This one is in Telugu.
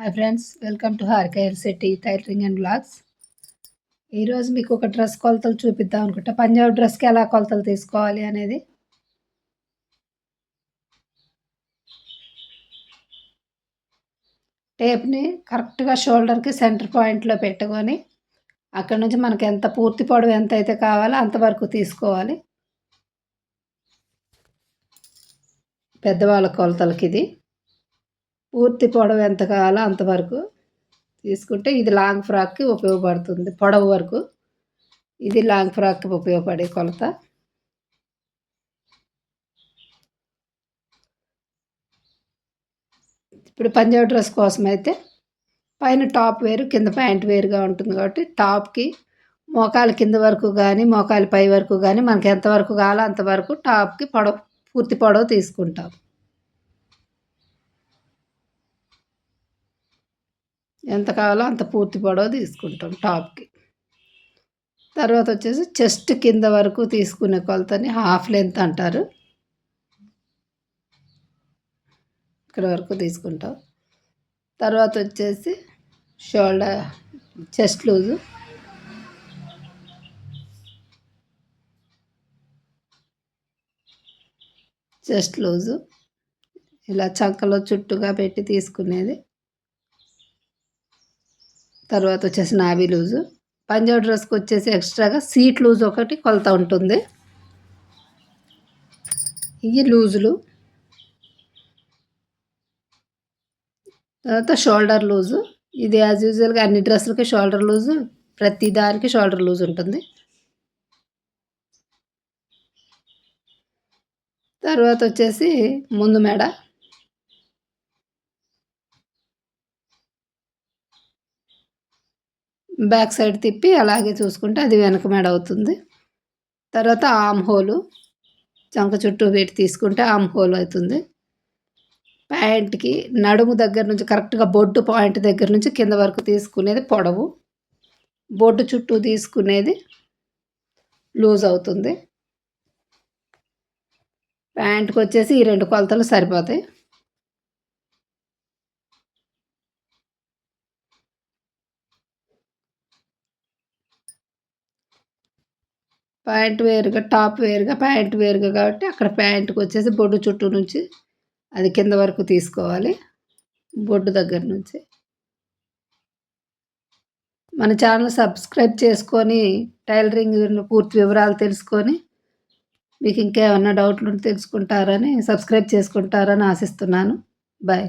Hi friends, welcome to Harika LCT tailoring and blogs. ఈరోజు మీకు ఒక డ్రెస్ కొలతలు చూపిద్దాం అనుకుంటా. పంజాబ్ డ్రెస్కి ఎలా కొలతలు తీసుకోవాలి అనేది. టేప్ని కరెక్ట్గా షోల్డర్కి సెంటర్ పాయింట్లో పెట్టుకొని అక్కడ నుంచి మనకి ఎంత పూర్తి పొడవు ఎంత అయితే కావాలో అంతవరకు తీసుకోవాలి. పెద్దవాళ్ళ కొలతలకి ఇది పూర్తి పొడవు ఎంత కావాలో అంతవరకు తీసుకుంటే ఇది లాంగ్ ఫ్రాక్కి ఉపయోగపడుతుంది. పొడవు వరకు ఇది లాంగ్ ఫ్రాక్కి ఉపయోగపడే కొలత. ఇప్పుడు పంజాబ్ డ్రెస్ కోసం అయితే పైన టాప్ వేరు కింద ప్యాంట్ వేరుగా ఉంటుంది కాబట్టి టాప్కి మోకాలు కింద వరకు కానీ మోకాలు పై వరకు కానీ మనకి ఎంతవరకు కావాలో అంతవరకు టాప్కి పూర్తి పొడవు తీసుకుంటాం. ఎంత కావాలో అంత పూర్తి పొడవు తీసుకుంటాం టాప్కి. తర్వాత వచ్చేసి చెస్ట్ కింద వరకు తీసుకునే కొలతని హాఫ్ లెంత్ అంటారు. ఇక్కడ వరకు తీసుకుంటాం. తర్వాత వచ్చేసి షోల్డర్ చెస్ట్ లూజు, ఇలా చంకలో చుట్టుగా పెట్టి తీసుకునేది. తర్వాత వచ్చేసి నావీ లూజు. పంజాబ్ డ్రెస్కి వచ్చేసి ఎక్స్ట్రాగా సీట్ లూజ్ ఒకటి కొలత ఉంటుంది. ఇవి లూజులు. తర్వాత షోల్డర్ లూజు. ఇది యాజ్ యూజువల్గా అన్ని డ్రెస్సులకి షోల్డర్ లూజు, ప్రతి దానికి షోల్డర్ లూజ్ ఉంటుంది. తర్వాత వచ్చేసి ముందు మెడ, బ్యాక్ సైడ్ తిప్పి అలాగే చూసుకుంటే అది వెనక మెడ అవుతుంది. తర్వాత ఆమ్ హోలు, చంక చుట్టూ పెట్టి తీసుకుంటే ఆమ్ హోల్ అవుతుంది. ప్యాంట్కి నడుము దగ్గర నుంచి కరెక్ట్గా బొడ్డు పాయింట్ దగ్గర నుంచి కింద వరకు తీసుకునేది పొడవు, బొడ్డు చుట్టూ తీసుకునేది లూజ్ అవుతుంది. ప్యాంట్కి వచ్చేసి ఈ 2 కొలతలు సరిపోతాయి. ప్యాంట్ వేరుగా టాప్ వేరుగా ప్యాంట్ వేరుగా కాబట్టి అక్కడ ప్యాంట్కి వచ్చేసి బొడ్డు చుట్టూ నుంచి అది కింద వరకు తీసుకోవాలి. బొడ్డు దగ్గర నుంచి. మన ఛానల్ సబ్స్క్రైబ్ చేసుకొని టైలరింగ్ పూర్తి వివరాలు తెలుసుకొని మీకు ఇంకా ఏమన్నా డౌట్లు ఉంటే తెలుసుకుంటారని సబ్స్క్రైబ్ చేసుకుంటారని ఆశిస్తున్నాను. బాయ్.